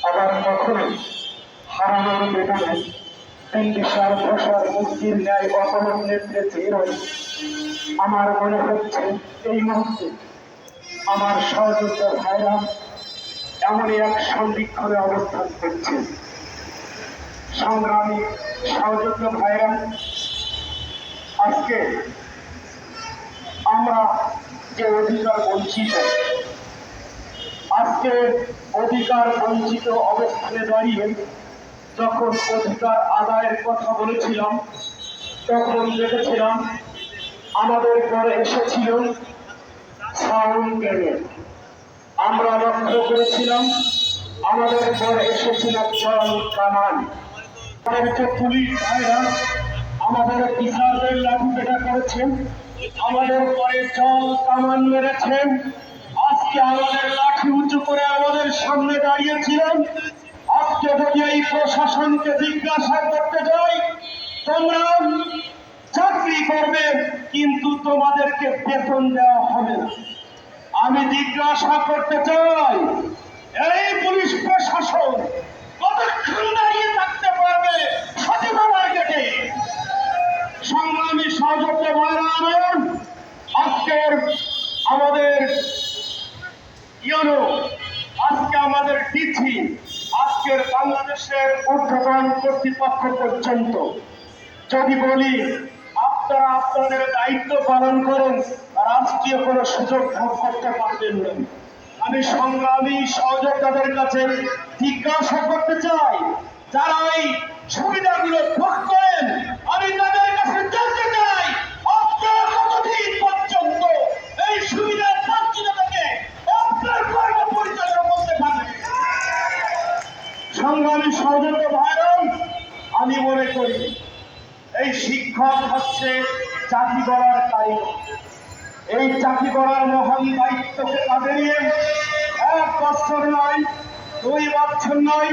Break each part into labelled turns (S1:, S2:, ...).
S1: আবার কখনো হারানোর বেদনে হিংসার ভাষার মুক্তির ন্যায় অপমান নেতৃত্বে আমার মনে হচ্ছে এই মুহূর্তে আমার সহযোদ্ধা ভাইরা এমনই এক সন্দিক্ষণে অবস্থান করছে। সংগ্রামী সহযোদ্ধা ভাইরা, আজকে আমরা যে অধিকার বঞ্চিত, আজকে অধিকার বঞ্চিত অবস্থানে দাঁড়িয়ে যখন অধিকার আদায়ের কথা বলেছিলাম, তখন দেখেছিলাম আমাদের পরে এসেছিল সাউন্ড গ্রেনেড। আমরা লক্ষ্য করেছিলাম আমাদের পরে এসেছিল জল কামান। আমাদেরকে পুলিশ ভাইরা আমাদের বিচারদের লাঠি পেটা করেছেন, আমাদের পরে জল কামান মেরেছেন। আজকে আমাদের লাঠি উঁচু করে আমাদের সামনে দাঁড়িয়েছিলেন। আজকে যদি এই প্রশাসনকে জিজ্ঞাসা করতে যাই, তোমরা চাকরি করবে কিন্তু তোমাদেরকে বেতন দেওয়া হবে না, আমি জিজ্ঞাসা করতে চাই এই পুলিশ প্রশাসন কতক্ষণ দাঁড়িয়ে থাকতে পারবে সচিবালয় গেটে? সংগ্রামী সহযোদ্ধা ভাইরা, আজকের আমাদের আজকে আমাদের ডিসি, আজকের বাংলাদেশের ঊর্ধ্বতন কর্তৃপক্ষ পর্যন্ত যদি বলি আপনারা আপনাদের দায়িত্ব পালন করুন, রাষ্ট্রীয় কোনো সুযোগ ভোগ করতে পারবেন না। আমি সংগ্রামী সহযোদ্ধাদের কাছে জিজ্ঞাসা করতে চাই, যারা এই সুবিধাগুলো ভোগ করেন, আমি তাদের কাছে জানতে চাই আপনারা কতদিন পর্যন্ত এই সুবিধা বঞ্চিত থেকে আপনার কর্ম পরিচালনা করতে পারবেন? সংগ্রামী সহযোদ্ধা ভাইরা, আমি মনে করি এই শিক্ষক হচ্ছে চাকরি করার কারিগর। এই চাকরি করার মহান দায়িত্বকে কাঁধে নিয়ে 1 বছর নয়, 2 বছর নয়,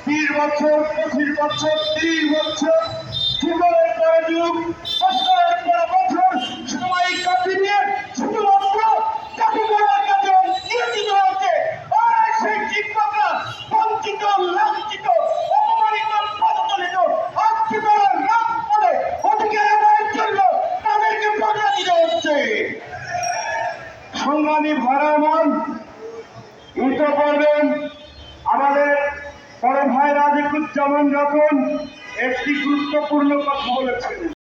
S1: 3 বছর, 25 বছর, 30 বছর, যুগের পর যুগ, বছরের পর বছর সময় কাটিয়ে দিয়ে শুধুমাত্র চাকরি করার কাজে নিয়োজিত হচ্ছে। আর সেই শিক্ষকরা বঞ্চিত, লাঞ্ছিত, অপমানিত, পদদলিত, আজকে তারা রাত করে অধিকার আদায়ের জন্য তাদেরকে বাধা দিতে হচ্ছে। সংগ্রামী ভাইরা, করবেন আমাদের বড় ভাই রাজিকুজ্জামান যখন একটি গুরুত্বপূর্ণ কথা বলেছেন।